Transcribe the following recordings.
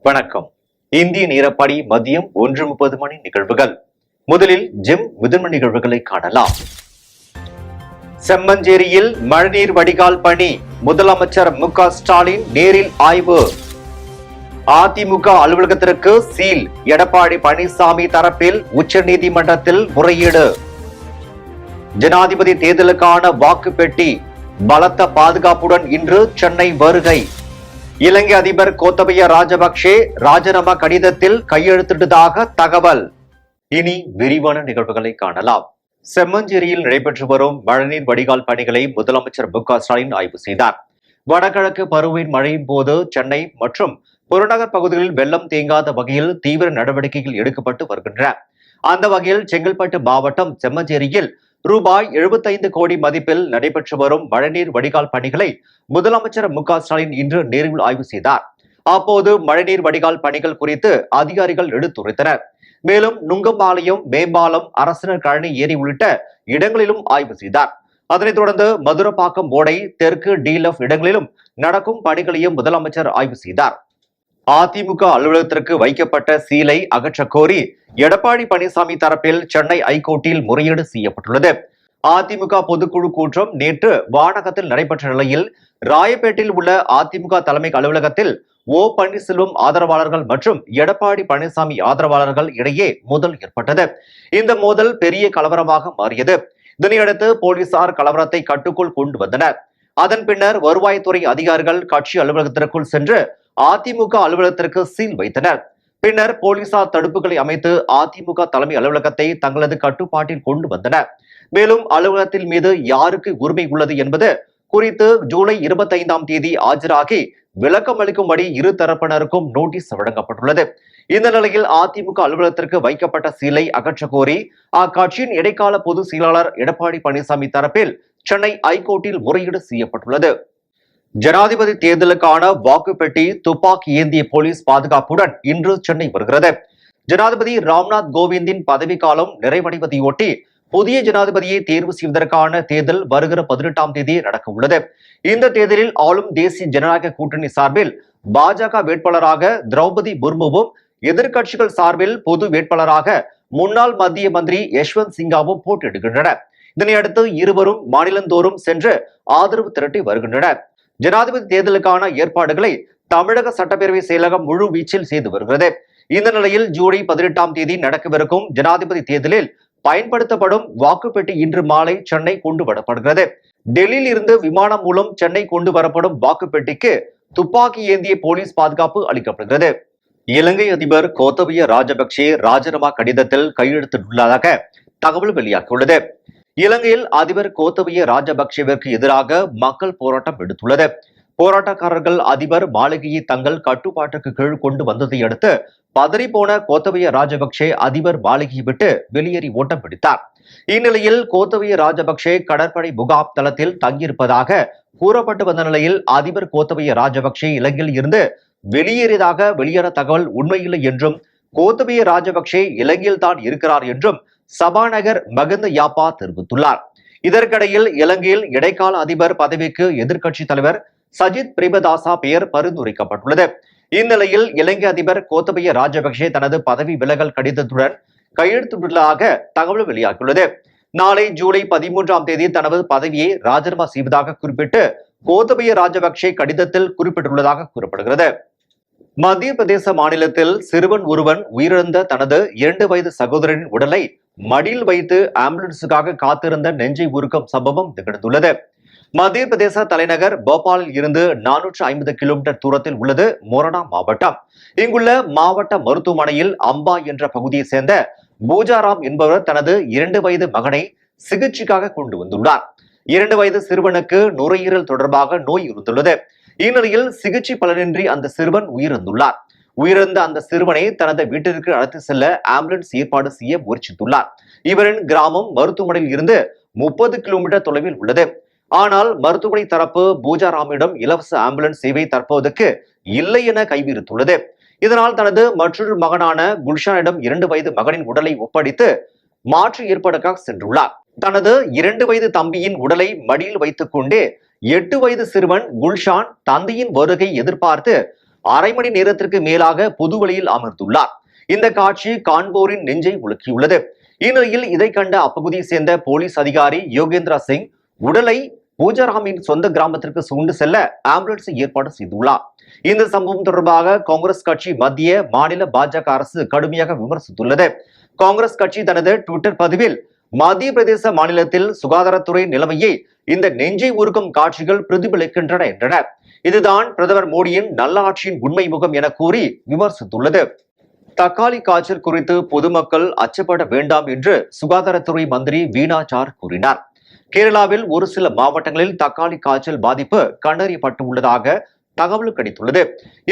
வணக்கம். இந்திய நேரப்படி மதியம் 1:30 மணி நிகழ்வுகள். முதலில் ஜெம் முதன்மை நிகழ்வுகளை காணலாம். செம்மஞ்சேரியில் மழைநீர் வடிகால் பணி முதலமைச்சர் மு.க. ஸ்டாலின் நேரில் ஆய்வு. அதிமுக அலுவலகத்திற்கு சீல், எடப்பாடி பழனிசாமி தரப்பில் உச்சநீதிமன்றத்தில் முறையீடு. ஜனாதிபதி தேர்தலுக்கான வாக்கு பெட்டி பலத்த பாதுகாப்புடன் இன்று சென்னை வருகை. இலங்கை அதிபர் கோத்தபய ராஜபக்சே ராஜினாமா கடிதத்தில் கையெழுத்திட்டதாக தகவல். இனி விரிவான நிகழ்வுகளை காணலாம். செம்மஞ்சேரியில் நடைபெற்று வரும் மழைநீர் வடிகால் பணிகளை முதலமைச்சர் மு.க. ஸ்டாலின் ஆய்வு செய்தார். வடகிழக்கு பருவமழை மழையின் போது சென்னை மற்றும் புறநகர் பகுதிகளில் வெள்ளம் தேங்காத வகையில் தீவிர நடவடிக்கைகள் எடுக்கப்பட்டு வருகின்றன. அந்த வகையில் செங்கல்பட்டு மாவட்டம் செம்மஞ்சேரியில் ரூபாய் 75 கோடி மதிப்பில் நடைபெற்று வரும் மழைநீர் வடிகால் பணிகளை முதலமைச்சர் மு.க. ஸ்டாலின் இன்று நேரில் ஆய்வு செய்தார். அப்போது மழைநீர் வடிகால் பணிகள் குறித்து அதிகாரிகள் எடுத்துரைத்தனர். மேலும் நுங்கம்பாளையம், மேம்பாலம், அரசினர் கழனி ஏரி உள்ளிட்ட இடங்களிலும் ஆய்வு செய்தார். அதனைத் தொடர்ந்து மதுரப்பாக்கம் ஓடை, தெற்கு டீலப் இடங்களிலும் நடக்கும் பணிகளையும் முதலமைச்சர் ஆய்வு செய்தார். அதிமுக அலுவலகத்திற்கு வைக்கப்பட்ட சீலை அகற்றக் கோரி எடப்பாடி பழனிசாமி தரப்பில் சென்னை ஐகோர்ட்டில் முறையீடு செய்யப்பட்டுள்ளது. அதிமுக பொதுக்குழு கூட்டம் நேற்று வானகத்தில் நடைபெற்ற நிலையில் ராயப்பேட்டையில் உள்ள அதிமுக தலைமை அலுவலகத்தில் ஓ பன்னீர்செல்வம் ஆதரவாளர்கள் மற்றும் எடப்பாடி பழனிசாமி ஆதரவாளர்கள் இடையே மோதல் ஏற்பட்டது. இந்த மோதல் பெரிய கலவரமாக மாறியது. இதனையடுத்து போலீசார் கலவரத்தை கட்டுக்குள் கொண்டு வந்தனர். அதன் பின்னர் வருவாய்த்துறை அதிகாரிகள் கட்சி அலுவலகத்திற்குள் சென்று அதிமுக அலுவலகத்திற்கு சீல் வைத்தனர். பின்னர் போலீசார் தடுப்புகளை அமைத்து அதிமுக தலைமை அலுவலகத்தை தங்களது கட்டுப்பாட்டில் கொண்டு வந்தனர். மேலும் அலுவலகத்தின் மீது யாருக்கு உரிமை உள்ளது என்பது குறித்து ஜூலை 25ஆம் தேதி ஆஜராகி விளக்கம் அளிக்கும்படி இரு தரப்பினருக்கும் நோட்டீஸ் வழங்கப்பட்டுள்ளது. இந்த நிலையில் அதிமுக அலுவலகத்திற்கு வைக்கப்பட்ட சீலை அகற்ற கோரி அக்கட்சியின் இடைக்கால பொதுச் செயலாளர் எடப்பாடி பழனிசாமி தரப்பில் சென்னை ஐகோர்ட்டில் முறையீடு செய்யப்பட்டுள்ளது. ஜனாதிபதி தேர்தலுக்கான வாக்கு பெட்டி துப்பாக்கி ஏந்திய போலீஸ் பாதுகாப்புடன் இன்று சென்னை வருகிறது. ஜனாதிபதி ராம்நாத் கோவிந்தின் பதவிக்காலம் நிறைவடைவதையொட்டி புதிய ஜனாதிபதியை தேர்வு செய்வதற்கான தேர்தல் வருகிற 18ஆம் தேதி நடக்க உள்ளது. இந்த தேர்தலில் ஆளும் தேசிய ஜனநாயக கூட்டணி சார்பில் பாஜக வேட்பாளராக திரௌபதி முர்முவும், எதிர்க்கட்சிகள் சார்பில் பொது வேட்பாளராக முன்னாள் மத்திய மந்திரி யஷ்வந்த் சிங்காவும் போட்டியிடுகின்றனர். இதனையடுத்து இருவரும் மாநிலந்தோறும் சென்று ஆதரவு திரட்டி வருகின்றனர். ஜனாதிபதி தேர்தலுக்கான ஏற்பாடுகளை தமிழக சட்டப்பேரவை செயலகம் முழு வீச்சில் செய்து வருகிறது. இந்த நிலையில் ஜூலை 18ஆம் தேதி நடக்கவிருக்கும் ஜனாதிபதி தேர்தலில் பயன்படுத்தப்படும் வாக்குப்பெட்டி இன்று மாலை சென்னை கொண்டு வரப்படுகிறது. டெல்லியில் இருந்து விமானம் மூலம் சென்னை கொண்டு வரப்படும் வாக்குப்பெட்டிக்கு துப்பாக்கி ஏந்திய போலீஸ் பாதுகாப்பு அளிக்கப்படுகிறது. இலங்கை அதிபர் கோத்தபய ராஜபக்சே ராஜினாமா கடிதத்தில் கையெழுத்திட்டுள்ளதாக தகவல் வெளியாகியுள்ளது. இலங்கையில் அதிபர் கோத்தபய ராஜபக்சேவிற்கு எதிராக மக்கள் போராட்டம் எடுத்துள்ளது. போராட்டக்காரர்கள் அதிபர் மாளிகையை தங்கள் கட்டுப்பாட்டுக்கு கீழ் கொண்டு வந்ததை அடுத்து பதறிப்போன கோத்தபய ராஜபக்சே அதிபர் மாளிகையை விட்டு வெளியேறி ஓட்டம் பிடித்தார். இந்நிலையில் கோத்தபய ராஜபக்சே கடற்படை முகாம் தளத்தில் தங்கியிருப்பதாக கூறப்பட்டு வந்த நிலையில் அதிபர் கோத்தபய ராஜபக்சே இலங்கையில் இருந்து வெளியேறியதாக வெளியான தகவல் உண்மையில்லை என்றும், கோத்தபய ராஜபக்சே இலங்கையில் தான் இருக்கிறார் என்றும் சபாநாயகர் மகிந்த யாப்பா தெரிவித்துள்ளார். இதற்கிடையில் இலங்கையில் இடைக்கால அதிபர் பதவிக்கு எதிர்க்கட்சி தலைவர் சஜித் பிரேமதாசா பெயர் பரிந்துரைக்கப்பட்டுள்ளது. இந்நிலையில் இலங்கை அதிபர் கோத்தபய ராஜபக்சே தனது பதவி விலகல் கடிதத்துடன் கையெழுத்திட்டுள்ளதாக தகவல் வெளியாகியுள்ளது. நாளை ஜூலை 13ஆம் தேதி தனது பதவியை ராஜினாமா செய்வதாக குறிப்பிட்டு கோத்தபய ராஜபக்சே கடிதத்தில் குறிப்பிட்டுள்ளதாக கூறப்படுகிறது. மத்திய பிரதேச மாநிலத்தில் சிறுவன் ஒருவன் உயிரிழந்த தனது 2 வயது சகோதரனின் உடலை மடியில் வைத்து ஆம்புலன்ஸுக்காக காத்திருந்த நெஞ்சை உருக்கும் சம்பவம் நிகழ்ந்துள்ளது. மத்திய பிரதேச தலைநகர் போபாலில் இருந்து 450 கிலோமீட்டர் தூரத்தில் உள்ளது மொரனா மாவட்டம். இங்குள்ள மாவட்ட மருத்துவமனையில் அம்பா என்ற பகுதியை சேர்ந்த பூஜாராம் என்பவர் தனது 2 வயது மகனை சிகிச்சைக்காக கொண்டு வந்துள்ளார். 2 வயது சிறுவனுக்கு நுரையீரல் தொடர்பாக நோய் இருந்துள்ளது. இந்நிலையில் சிகிச்சை பலனின்றி அந்த சிறுவன் உயிரிழந்துள்ளார். உயிரிழந்த அந்த சிறுவனை தனது வீட்டிற்கு அழைத்து செல்ல ஆம்புலன்ஸ் ஏற்பாடு செய்ய முயற்சித்துள்ளார். இவரின் கிராமம் மருத்துவமனையில் இருந்து 30 கிலோமீட்டர் தொலைவில் உள்ளது. ஆனால் மருத்துவமனை தரப்பு பூஜாராமிடம் இலவச ஆம்புலன்ஸ் சேவை தற்போதுக்கு இல்லை என கைவிரித்துள்ளது. இதனால் தனது மற்றொரு மகனான குல்ஷானிடம் 2 வயது மகனின் உடலை ஒப்படைத்து மாற்று ஏற்பாடுக்காக சென்றுள்ளார். தனது 2 வயது தம்பியின் உடலை மடியில் வைத்துக் கொண்டே 8 வயது சிறுவன் குல்ஷான் தந்தையின் வருகை எதிர்பார்த்து அரை மணி நேரத்திற்கு மேலாக பொதுவெளியில் அமர்ந்துள்ளார். இந்த காட்சி காண்போரின் நெஞ்சை உலுக்கியுள்ளது. இந்நிலையில் இதை கண்ட அப்பகுதியை சேர்ந்த போலீஸ் அதிகாரி யோகேந்திரா சிங் உடலை பூஜாராமின் சொந்த கிராமத்திற்கு சுண்டு செல்ல ஆம்புலன்ஸ் ஏற்பாடு செய்துள்ளார். இந்த சம்பவம் தொடர்பாக காங்கிரஸ் கட்சி மத்திய மாநில பாஜக அரசு கடுமையாக விமர்சித்துள்ளது. காங்கிரஸ் கட்சி தனது ட்விட்டர் பதிவில் மத்திய பிரதேச மாநிலத்தில் சுகாதாரத்துறை நிலைமையை இந்த நெஞ்சை உருக்கும் காட்சிகள் பிரதிபலிக்கின்றன என்றனர். இதுதான் பிரதமர் மோடியின் நல்லாட்சியின் உண்மை முகம் என கூறி விமர்சித்துள்ளது. தக்காளி காய்ச்சல் குறித்து பொதுமக்கள் அச்சப்பட வேண்டாம் என்று சுகாதாரத்துறை மந்திரி வீணாச்சார் கூறினார். கேரளாவில் ஒரு சில மாவட்டங்களில் தக்காளி காய்ச்சல் பாதிப்பு கண்டறியப்பட்டுள்ளதாக தகவல் கிடைத்துள்ளது.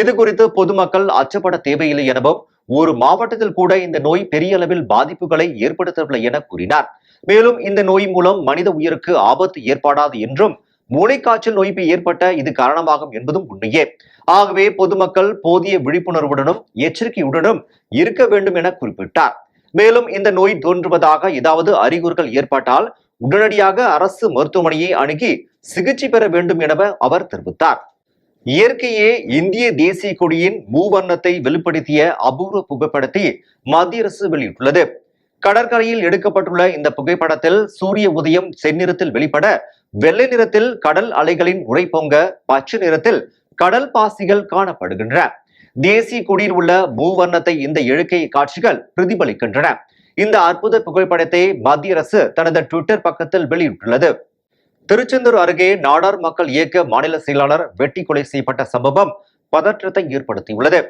இது குறித்து பொதுமக்கள் அச்சப்பட தேவையில்லை எனவும் ஒரு மாவட்டத்தில் கூட இந்த நோய் பெரிய அளவில் பாதிப்புகளை ஏற்படுத்தவில்லை என கூறினார். மேலும் இந்த நோய் மூலம் மனித உயிருக்கு ஆபத்து ஏற்படாது என்றும் மூளைக்காய்ச்சல் நோய்க்கு ஏற்பட்ட இது காரணமாகும் என்பதும் உண்மையே. ஆகவே பொதுமக்கள் போதிய விழிப்புணர்வுடனும் எச்சரிக்கையுடனும் இருக்க வேண்டும் என குறிப்பிட்டார். மேலும் இந்த நோய் தோன்றுவதாக ஏதாவது அறிகுறிகள் ஏற்பட்டால் உடனடியாக அரசு மருத்துவமனையை அணுகி சிகிச்சை பெற வேண்டும் என அவர் தெரிவித்தார். இயற்கையே இந்திய தேசிய கொடியின் மூவர்ணத்தை வெளிப்படுத்திய அபூர்வ புகைப்படத்தை மத்திய அரசு வெளியிட்டுள்ளது. கடற்கரையில் எடுக்கப்பட்டுள்ள இந்த புகைப்படத்தில் சூரிய உதயம் செந்நிறத்தில் வெளிப்பட, வெள்ளை நிறத்தில் கடல் அலைகளின் உரை பொங்க, பச்சை நிறத்தில் கடல் பாசிகள் காணப்படுகின்றன. தேசிய கொடியில் உள்ள மூவர்ணத்தை இந்த எழுக்கை காட்சிகள் பிரதிபலிக்கின்றன. இந்த அற்புத புகைப்படத்தை மத்திய அரசு தனது ட்விட்டர் பக்கத்தில் வெளியிட்டுள்ளது. திருச்செந்தூர் அருகே நாடார் மக்கள் இயக்க மாநில செயலாளர் வெட்டி கொலை செய்யப்பட்ட சம்பவம் பதற்றத்தை ஏற்படுத்தியுள்ளது.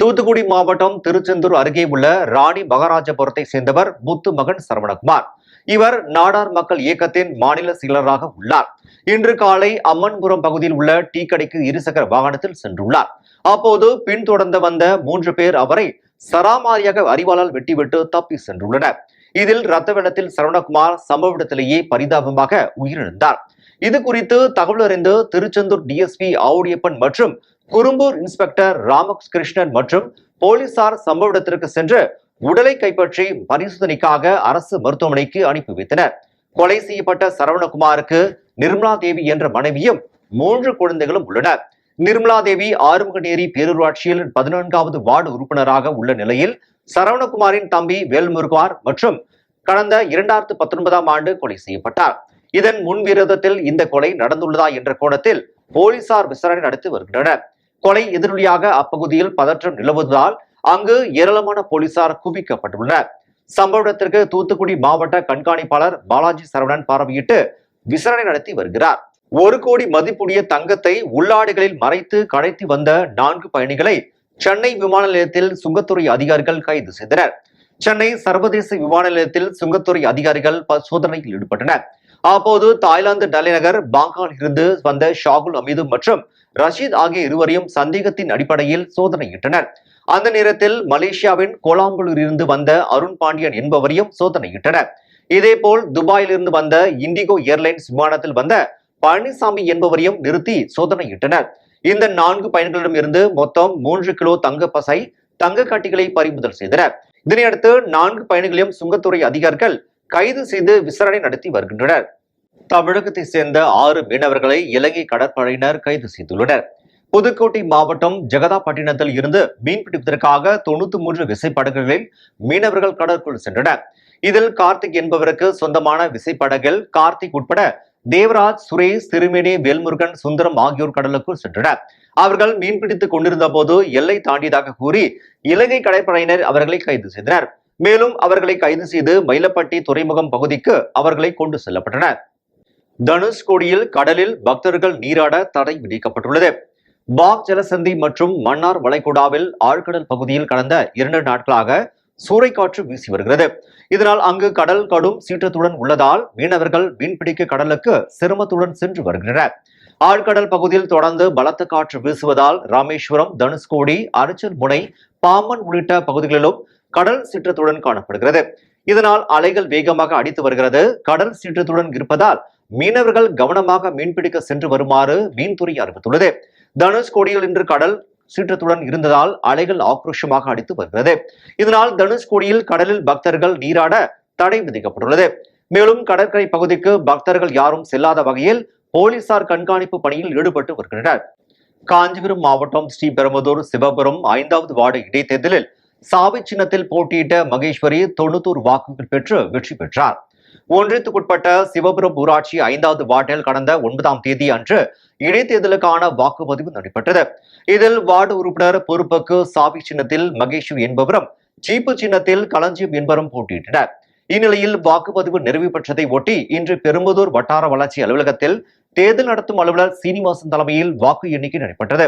தூத்துக்குடி மாவட்டம் திருச்செந்தூர் அருகே உள்ள ராணி மகாராஜபுரத்தை சேர்ந்தவர் முத்து மகன் சரவணகுமார். இவர் நாடார் மக்கள் இயக்கத்தின் மாநில செயலராக உள்ளார். இன்று காலை அம்மன்புரம் பகுதியில் உள்ள டீ கடைக்கு இருசக்கர வாகனத்தில் சென்றுள்ளார். அப்போது பின்தொடர்ந்து வந்த 3 பேர் அவரை சராமாரியாக அரிவாளால் வெட்டிவிட்டு தப்பி சென்றுள்ளனர். இதில் ரத்த வெள்ளத்தில் சரவணகுமார் சம்பவ இடத்திலேயே பரிதாபமாக உயிரிழந்தார். இது குறித்து தகவல் அறிந்து திருச்செந்தூர் டிஎஸ்பி ஆவுடியப்பன் மற்றும் குறும்பூர் இன்ஸ்பெக்டர் ராமகிருஷ்ணன் மற்றும் போலீசார் சம்பவ இடத்திற்கு சென்று உடலை கைப்பற்றி பரிசோதனைக்காக அரசு மருத்துவமனைக்கு அனுப்பி வைத்தனர். கொலை செய்யப்பட்ட சரவணகுமாருக்கு நிர்மலா தேவி என்ற மனைவியும் 3 குழந்தைகளும் உள்ளனர். நிர்மலா தேவி ஆறுமுகநேரி பேரூராட்சியில் 14வது வார்டு உறுப்பினராக உள்ள நிலையில் சரவணகுமாரின் தம்பி வேல்முருகார் மற்றும் கடந்த 2019ஆம் ஆண்டு கொலை செய்யப்பட்டார். இதன் முன்விரோதத்தில் இந்த கொலை நடந்துள்ளதா என்ற கோணத்தில் போலீசார் விசாரணை நடத்தி வருகின்றனர். கொலை எதிரொலியாக அப்பகுதியில் பதற்றம் நிலவுவதால் அங்கு ஏராளமான போலீசார் குவிக்கப்பட்டுள்ளனர். சம்பவ இடத்திற்கு தூத்துக்குடி மாவட்ட கண்காணிப்பாளர் பாலாஜி சரவணன் பார்வையிட்டு விசாரணை நடத்தி வருகிறார். 1 கோடி மதிப்புடைய தங்கத்தை உள்ளாடைகளில் மறைத்து கடத்தி வந்த 4 பயணிகளை சென்னை விமான நிலையத்தில் சுங்கத்துறை அதிகாரிகள் கைது செய்தனர். சென்னை சர்வதேச விமான நிலையத்தில் சுங்கத்துறை அதிகாரிகள் சோதனையில் ஈடுபட்டனர். அப்போது தாய்லாந்து தலைநகர் பாங்காக்கில் இருந்து வந்த ஷாகுல் அமீது மற்றும் ரஷீத் ஆகிய இருவரையும் சந்தேகத்தின் அடிப்படையில் சோதனையிட்டனர். அந்த நேரத்தில் மலேசியாவின் கோலாம்பூரில் இருந்து வந்த அருண் பாண்டியன் என்பவரையும் சோதனையிட்டனர். இதேபோல் துபாயில் இருந்து வந்த இண்டிகோ ஏர்லைன்ஸ் விமானத்தில் வந்த பழனிசாமி என்பவரையும் நிறுத்தி சோதனையிட்டனர். இந்த 4 பயணிகளிடம் இருந்து மொத்தம் 3 கிலோ தங்க பசை, தங்க கட்டிகளை பறிமுதல் செய்தனர். இதனையடுத்து 4 பயணிகளையும் சுங்கத்துறை அதிகாரிகள் கைது செய்து விசாரணை நடத்தி வருகின்றனர். தமிழகத்தை சேர்ந்த 6 மீனவர்களை இலங்கை கடற்படையினர் கைது செய்துள்ளனர். புதுக்கோட்டை மாவட்டம் ஜெகதாப்பட்டினத்தில் இருந்து மீன்பிடிப்பதற்காக 93 விசைப்படகுகளில் மீனவர்கள் கடற்குள் சென்றனர். இதில் கார்த்திக் என்பவருக்கு சொந்தமான விசைப்படகில் கார்த்திக் உட்பட தேவராஜ், சுரேஷ், திருமேனி, வேல்முருகன், சுந்தரம் ஆகியோர் கடலுக்குள் சென்றனர். அவர்கள் மீன்பிடித்துக் கொண்டிருந்த போது எல்லை தாண்டியதாக கூறி இலங்கை கடற்படையினர் அவர்களை கைது செய்தனர். மேலும் அவர்களை கைது செய்து மயிலப்பட்டி துறைமுகம் பகுதிக்கு அவர்களை கொண்டு செல்லப்பட்டனர். தனுஷ்கோடியில் கடலில் பக்தர்கள் நீராட தடை விதிக்கப்பட்டுள்ளது. பாக் ஜலசந்தி மற்றும் மன்னார் வளைகுடாவில் ஆழ்கடல் பகுதியில் கடந்த 2 நாட்களாக சூறைக்காற்று வீசி வருகிறது. இதனால் அங்கு கடல் கடும் சீற்றத்துடன் உள்ளதால் மீனவர்கள் மீன்பிடிக்க கடலுக்கு சிரமத்துடன் சென்று வருகின்றனர். ஆழ்கடல் பகுதியில் தொடர்ந்து பலத்த காற்று வீசுவதால் ராமேஸ்வரம், தனுஷ்கோடி, அரிச்சல் முனை, பாம்பன் உள்ளிட்ட பகுதிகளிலும் கடல் சீற்றத்துடன் காணப்படுகிறது. இதனால் அலைகள் வேகமாக அடித்து வருகிறது. கடல் சீற்றத்துடன் இருப்பதால் மீனவர்கள் கவனமாக மீன்பிடிக்க சென்று வருமாறு மீன்துறை அறிவித்துள்ளது. தனுஷ்கோடியில் இன்று கடல் சீற்றத்துடன் இருந்ததால் அலைகள் ஆக்ரோஷமாக அடித்து வருகிறது. இதனால் தனுஷ்கோடியில் கடலில் பக்தர்கள் நீராட தடை விதிக்கப்பட்டுள்ளது. மேலும் கடற்கரை பகுதிக்கு பக்தர்கள் யாரும் செல்லாத வகையில் போலீசார் கண்காணிப்பு பணியில் ஈடுபட்டு வருகின்றனர். காஞ்சிபுரம் மாவட்டம் ஸ்ரீபெரும்புதூர் சிவபுரம் 5வது வார்டு இடைத்தேர்தலில் சாவி சின்னத்தில் போட்டியிட்ட மகேஸ்வரி 91 வாக்குகள் பெற்று வெற்றி பெற்றார். ஒன்றியத்துக்குட்பட்ட சிவபுரம் ஊராட்சி 5வது வார்டில் கடந்த 9ஆம் தேதி அன்று இடைத்தேர்தலுக்கான வாக்குப்பதிவு நடைபெற்றது. இதில் வார்டு உறுப்பினர் பொறுப்புக்கு சாவி சின்னத்தில் மகேஸ்வரி என்பவரும், சீப்பு சின்னத்தில் களஞ்சியம் என்பவரும் போட்டியிட்டனர். இந்நிலையில் வாக்குப்பதிவு நிறைவு பெற்றதை ஒட்டி இன்று பெரும்புதூர் வட்டார வளர்ச்சி அலுவலகத்தில் தேர்தல் நடத்தும் அலுவலர் சீனிவாசன் தலைமையில் வாக்கு எண்ணிக்கை நடைபெற்றது.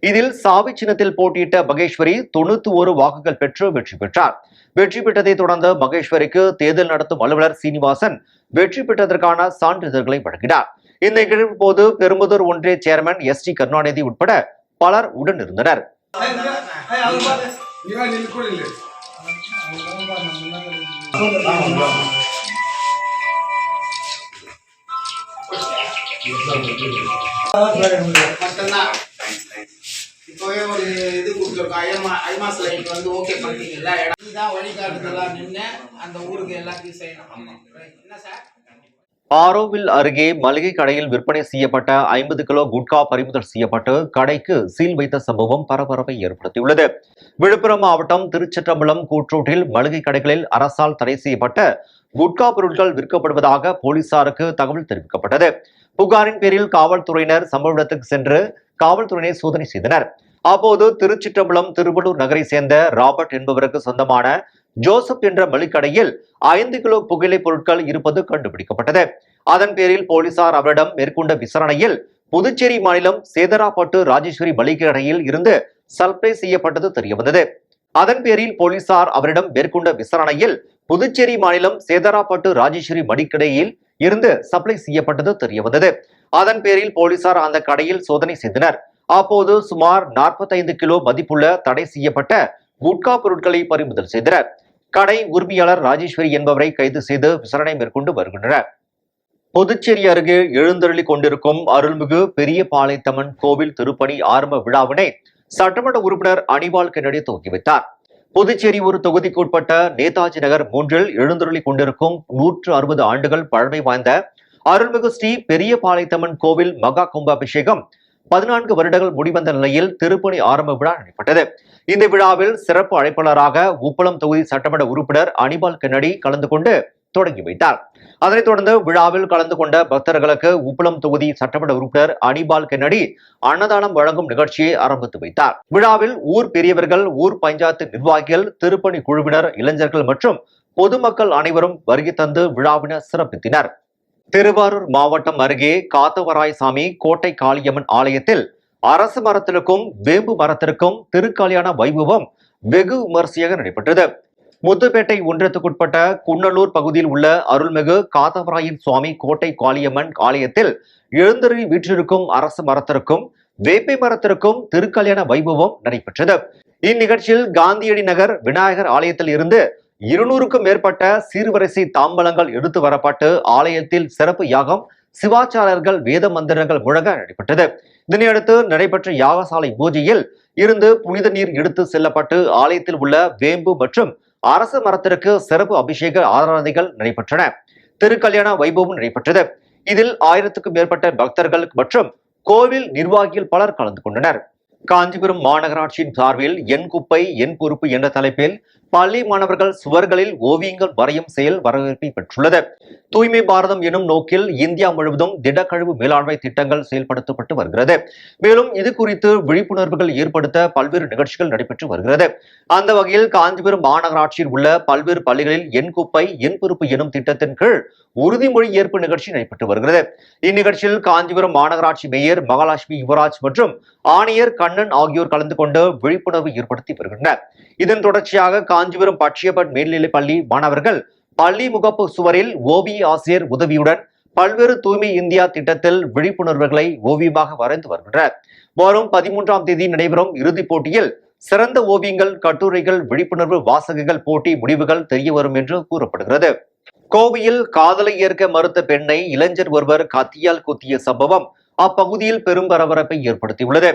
இதில் சாவி சின்னத்தில் போட்டியிட்ட மகேஸ்வரி 91 வாக்குகள் பெற்று வெற்றி பெற்றார். வெற்றி பெற்றதை தொடர்ந்து மகேஸ்வரிக்கு தேர்தல் நடத்தும் அலுவலர் சீனிவாசன் வெற்றி பெற்றதற்கான சான்றிதழ்களை வழங்கினார். இந்த நிகழ்வின் போது பெரும்புதூர் ஒன்றிய சேர்மன் ST கருணாநிதி உட்பட பலர் உடன் இருந்தனர். இப்போவே ஒரு இது கொடுத்துருக்கோம். ஐமாஸ் லைட் வந்து ஓகே பண்ணிட்டீங்கல்ல, இதுதான் வழிகாட்டுதலாம் நின்று அந்த ஊருக்கு எல்லாத்தையும் செய்யணும். என்ன சார்? ஆரோவில் அருகே மளிகை கடையில் விற்பனை செய்யப்பட்ட 50 கிலோ குட்கா பறிமுதல் செய்யப்பட்டு கடைக்கு சீல் வைத்த சம்பவம் பரபரப்பை ஏற்படுத்தியுள்ளது. விழுப்புரம் மாவட்டம் திருச்சிற்றம்பலம் கூட்ரோட்டில் மளிகை கடைகளில் அரசால் தடை செய்யப்பட்ட குட்கா பொருட்கள் விற்கப்படுவதாக போலீசாருக்கு தகவல் தெரிவிக்கப்பட்டது. புகாரின் பேரில் காவல்துறையினர் சம்பவ இடத்துக்கு சென்று காவல்துறையினை சோதனை செய்தனர். அப்போது திருச்சிற்றம்பலம் திருவள்ளூர் நகரை சேர்ந்த ராபர்ட் என்பவருக்கு சொந்தமான ஜோசப் என்ற மளிகடையில் 5 கிலோ புகையிலை பொருட்கள் இருப்பது கண்டுபிடிக்கப்பட்டது. அதன் பேரில் போலீசார் அவரிடம் மேற்கொண்ட விசாரணையில் புதுச்சேரி மாநிலம் சேதராப்பட்டு ராஜேஸ்வரி மளிகைக்கடையில் இருந்து சப்ளை செய்யப்பட்டது தெரியவந்தது. அதன் பேரில் போலீசார் அவரிடம் மேற்கொண்ட விசாரணையில் புதுச்சேரி மாநிலம் சேதராப்பட்டு ராஜேஸ்வரி மளிகைக்கடையில் இருந்து சப்ளை செய்யப்பட்டது தெரியவந்தது. அதன் பேரில் போலீசார் அந்த கடையில் சோதனை செய்தனர். அப்போது சுமார் 45 கிலோ மதிப்புள்ள தடை செய்யப்பட்ட குட்கா பொருட்களை பறிமுதல் செய்தனர். கடை உரிமையாளர் ராஜேஸ்வரி என்பவரை கைது செய்து விசாரணை மேற்கொண்டு வருகின்றனர். புதுச்சேரி அருகே எழுந்தருளி கொண்டிருக்கும் அருள்மிகு பெரிய பாளையத்தம்மன் கோவில் திருப்பணி ஆரம்ப விழாவினை சட்டமன்ற உறுப்பினர் அனிபால் கென்னடி துவக்கி வைத்தார். புதுச்சேரி ஒரு தொகுதிக்கு உட்பட்ட நேதாஜி நகர் 3 எழுந்தருளி கொண்டிருக்கும் 160 ஆண்டுகள் பழமை வாய்ந்த அருள்மிகு ஸ்ரீ பெரிய பாளையத்தம்மன் கோவில் மகா கும்பாபிஷேகம் 14 வருடங்கள் முடிவந்த நிலையில் திருப்பணி ஆரம்ப விழா நடைபெற்றது. இந்த விழாவில் சிறப்பு அழைப்பாளராக உப்பளம் தொகுதி சட்டமன்ற உறுப்பினர் அனிபால் கென்னடி கலந்து கொண்டு தொடங்கி வைத்தார். அதனைத் தொடர்ந்து விழாவில் கலந்து கொண்ட பக்தர்களுக்கு உப்பளம் தொகுதி சட்டமன்ற உறுப்பினர் அனிபால் கென்னடி அன்னதானம் வழங்கும் நிகழ்ச்சியை ஆரம்பித்து வைத்தார். விழாவில் ஊர் பெரியவர்கள், ஊர் பஞ்சாயத்து நிர்வாகிகள், திருப்பணி குழுவினர், இளைஞர்கள் மற்றும் பொதுமக்கள் அனைவரும் வருகை தந்து விழாவினர் சிறப்பித்தனர். திருவாரூர் மாவட்டம் அருகே காத்தவராயசாமி கோட்டை காளியம்மன் ஆலயத்தில் அரசு மரத்திற்கும் வேம்பு மரத்திற்கும் திருக்கல்யாண வைபவம் வெகு விமரிசையாக நடைபெற்றது. முத்துப்பேட்டை ஒன்றியத்துக்குட்பட்ட குன்னலூர் பகுதியில் உள்ள அருள்மிகு காத்தவராயன் சுவாமி கோட்டை காளியம்மன் ஆலயத்தில் எழுந்தருளி வீற்றிருக்கும் அரசு மரத்திற்கும் வேப்பை மரத்திற்கும் திருக்கல்யாண வைபவம் நடைபெற்றது. இந்நிகழ்ச்சியில் காந்தியடி நகர் விநாயகர் ஆலயத்தில் இருந்து 200க்கும் மேற்பட்ட சீர்வரிசை தாம்பலங்கள் எடுத்து வரப்பட்டு ஆலயத்தில் சிறப்பு யாகம், சிவாச்சாரர்கள் வேத மந்திரங்கள் முழங்க நடைபெற்றது. இதனையடுத்து நடைபெற்ற யாகசாலை பூஜையில் இருந்து புனித நீர் எடுத்து செல்லப்பட்டு ஆலயத்தில் உள்ள வேம்பு மற்றும் அரச மரத்திற்கு சிறப்பு அபிஷேக ஆராதனைகள் நடைபெற்றன. திருக்கல்யாண வைபவம் நடைபெற்றது. இதில் 1000க்கும் மேற்பட்ட பக்தர்கள் மற்றும் கோவில் நிர்வாகிகள் பலர் கலந்து கொண்டனர். காஞ்சிபுரம் மாநகராட்சியின் சார்பில் என் குப்பை என் பொறுப்பு என்ற தலைப்பில் பள்ளி மாணவர்கள் சுவர்களில் ஓவியங்கள் வரையும் செயல் வரவேற்பை பெற்றுள்ளது. தூய்மை பாரதம் எனும் நோக்கில் இந்தியா முழுவதும் திடக்கழிவு மேலாண்மை திட்டங்கள் செயல்படுத்தப்பட்டு வருகிறது. மேலும் இது குறித்து விழிப்புணர்வுகள் ஏற்படுத்த பல்வேறு நிகழ்ச்சிகள் நடைபெற்று வருகிறது. அந்த வகையில் காஞ்சிபுரம் மாநகராட்சியில் உள்ள பல்வேறு பள்ளிகளில் என் குப்பை என் பொறுப்பு எனும் திட்டத்தின் கீழ் உறுதிமொழி ஏற்பு நிகழ்ச்சி நடைபெற்று வருகிறது. இந்நிகழ்ச்சியில் காஞ்சிபுரம் மாநகராட்சி மேயர் மகாலட்சுமி யுவராஜ் மற்றும் ஆணையர் கண்ணன் ஆகியோர் கலந்து கொண்டு விழிப்புணர்வு ஏற்படுத்தி வருகின்றனர். இதன் தொடர்ச்சியாக காஞ்சிபுரம் பட்சியப்பட் மேல்நிலைப் பள்ளி மாணவர்கள் பள்ளி முகப்பு சுவரில் ஓவிய ஆசிரியர் உதவியுடன் பல்வேறு தூய்மை இந்தியா திட்டத்தில் விழிப்புணர்வுகளை ஓவியமாக வரைந்து வருகின்றனர். வரும் 13ஆம் தேதி நடைபெறும் இறுதிப் போட்டியில் சிறந்த ஓவியங்கள், கட்டுரைகள், விழிப்புணர்வு வாசகங்கள் போட்டி முடிவுகள் தெரியவரும் என்று கூறப்படுகிறது. கோவையில் காதலை ஏற்க மறுத்த பெண்ணை இளைஞர் ஒருவர் கத்தியால் குத்திய சம்பவம் அப்பகுதியில் பெரும் பரபரப்பை ஏற்படுத்தியுள்ளது.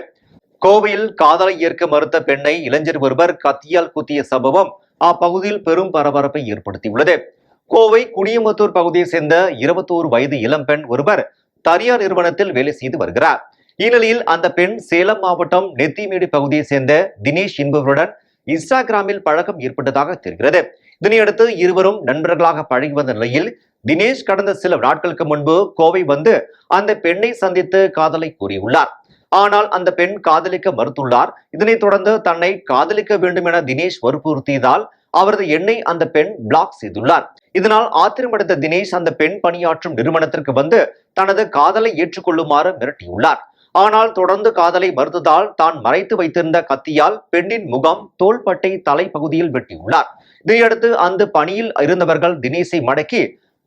கோவையில் காதலை ஏற்க மறுத்த பெண்ணை இளைஞர் ஒருவர் கத்தியால் குத்திய சம்பவம் அப்பகுதியில் பெரும் பரபரப்பை ஏற்படுத்தியுள்ளது. கோவை குடியமுத்தூர் பகுதியை சேர்ந்த 21 வயது இளம்பெண் ஒருவர் தனியார் நிறுவனத்தில் வேலை செய்து வருகிறார். இந்நிலையில் அந்த பெண் சேலம் மாவட்டம் நெத்திமேடு பகுதியை சேர்ந்த தினேஷ் என்பவருடன் இன்ஸ்டாகிராமில் பழக்கம் ஏற்பட்டதாக தெரிகிறது. இதனையடுத்து இருவரும் நண்பர்களாக பழகி வந்த நிலையில் தினேஷ் கடந்த சில நாட்களுக்கு முன்பு கோவை வந்து அந்த பெண்ணை சந்தித்து காதலை கூறியுள்ளார். ஆனால் அந்த பெண் காதலிக்க மறுத்துள்ளார். இதனைத் தொடர்ந்து தன்னை காதலிக்க வேண்டும் என தினேஷ் வற்புறுத்தியதால் அவரது எண்ணை அந்த பெண் பிளாக் செய்துள்ளார். இதனால் ஆத்திரமடைந்த தினேஷ் அந்த பெண் பணியாற்றும் நிறுவனத்திற்கு வந்து தனது காதலை ஏற்றுக்கொள்ளுமாறு மிரட்டியுள்ளார். ஆனால் தொடர்ந்து காதலை மறுத்ததால் தான் மறைத்து வைத்திருந்த கத்தியால் பெண்ணின் முகம், தோள்பட்டை, தலை பகுதியில் வெட்டியுள்ளார். இதையடுத்து அந்த பணியில் இருந்தவர்கள் தினேஷை மடக்கி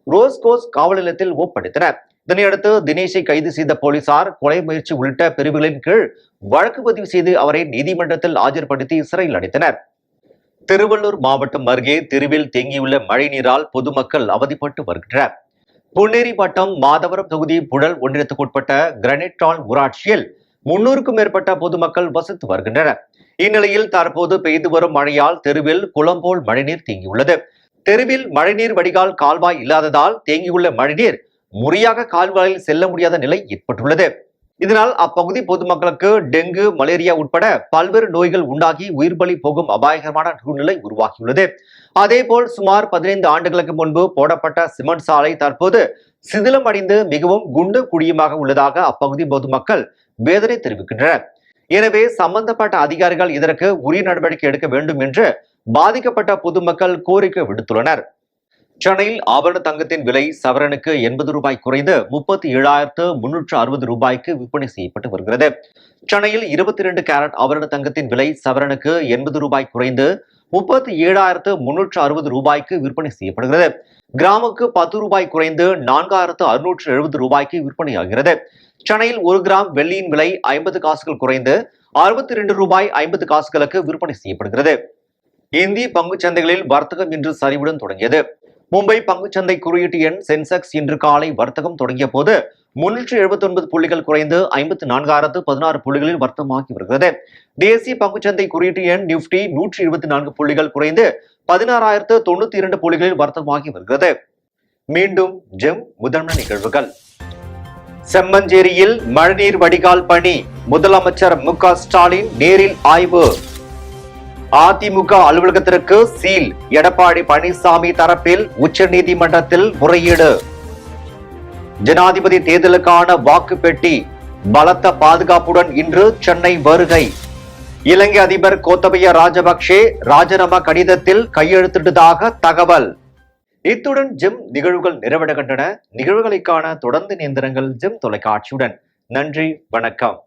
ரோஸ்கோஸ் காவல் நிலையத்தில் ஒப்படைத்தனர். இதனையடுத்து தினேஷை கைது செய்த போலீசார் கொலை முயற்சி உள்ளிட்ட பிரிவுகளின் கீழ் வழக்கு பதிவு செய்து அவரை நீதிமன்றத்தில் ஆஜர்படுத்தி சிறையில் அடைத்தனர். திருவள்ளூர் மாவட்டம் அருகே தெருவில் தேங்கியுள்ள மழைநீரால் பொதுமக்கள் அவதிப்பட்டு வருகின்றனர். பொன்னேரி வட்டம் மாதவரம் தொகுதி புழல் ஒன்றியத்துக்குட்பட்ட கிரானைட் டவுன் ஊராட்சியில் 300க்கும் மேற்பட்ட பொதுமக்கள் வசித்து வருகின்றனர். இந்நிலையில் தற்போது பெய்து வரும் மழையால் தெருவில் குளம் போல் மழைநீர் தேங்கியுள்ளது. தெருவில் மழைநீர் வடிகால் கால்வாய் இல்லாததால் தேங்கியுள்ள மழைநீர் முறையாக கால்வாயில் செல்ல முடியாத நிலை ஏற்பட்டுள்ளது. இதனால் அப்பகுதி பொதுமக்களுக்கு டெங்கு, மலேரியா உட்பட பல்வேறு நோய்கள் உண்டாகி உயிர் பலி போகும் அபாயகரமான சூழ்நிலை உருவாகியுள்ளது. அதேபோல் சுமார் 15 ஆண்டுகளுக்கு முன்பு போடப்பட்ட சிமெண்ட் சாலை தற்போது சிதிலம் அடைந்து மிகவும் குண்டு குழியுமாக உள்ளதாக அப்பகுதி பொதுமக்கள் வேதனை தெரிவிக்கின்றனர். எனவே சம்பந்தப்பட்ட அதிகாரிகள் இதற்கு உரிய நடவடிக்கை எடுக்க வேண்டும் என்று பாதிக்கப்பட்ட பொதுமக்கள் கோரிக்கை விடுத்துள்ளனர். சென்னையில் ஆபரண தங்கத்தின் விலை சவரனுக்கு 80 ரூபாய் குறைந்து 37,360 ரூபாய்க்கு விற்பனை செய்யப்பட்டு வருகிறது. சென்னையில் 22 கேரட் ஆபரண தங்கத்தின் விலை சவரனுக்கு 80 ரூபாய் குறைந்து 37,360 ரூபாய்க்கு விற்பனை செய்யப்படுகிறது. கிராமுக்கு 10 ரூபாய் குறைந்து 4,670 ரூபாய்க்கு விற்பனையாகிறது. சென்னையில் 1 கிராம் வெள்ளியின் விலை 50 காசுகள் குறைந்து 62 ரூபாய் 50 காசுகளுக்கு விற்பனை செய்யப்படுகிறது. இந்திய பங்குச்சந்தைகளில் வர்த்தகம் இன்று சரிவுடன் தொடங்கியது. மும்பை பங்குச்சந்தை குறியீட்டு எண் சென்செக்ஸ் இன்று காலை வர்த்தகம் தொடங்கிய போது 379 புள்ளிகள் குறைந்து 54,016 புள்ளிகளில் வர்த்தகமாகி வருகிறது. தேசிய பங்குச்சந்தை குறியீட்டு எண் நிப்டி 124 புள்ளிகள் குறைந்து 16,092 புள்ளிகளில் வர்த்தகமாகி வருகிறது. மீண்டும் ஜெம் முதன்மை நிகழ்வுகள். செம்மஞ்சேரியில் மழைநீர் வடிகால் பணி முதலமைச்சர் மு.க. ஸ்டாலின் நேரில் ஆய்வு. அதிமுக அலுவலகத்திற்கு சீல், எடப்பாடி பழனிசாமி தரப்பில் உச்சநீதிமன்றத்தில் முறையீடு. ஜனாதிபதி தேர்தலுக்கான வாக்கு பெட்டி பலத்த பாதுகாப்புடன் இன்று சென்னை வருகை. இலங்கை அதிபர் கோத்தபய ராஜபக்சே ராஜினாமா கடிதத்தில் கையெழுத்திட்டதாக தகவல். இத்துடன் ஜெம் நிகழ்வுகள் நிறைவடைகின்றன. நிகழ்வுகளை காண தொடர்ந்து இணைந்திருங்கள் ஜெம் தொலைக்காட்சியுடன். நன்றி, வணக்கம்.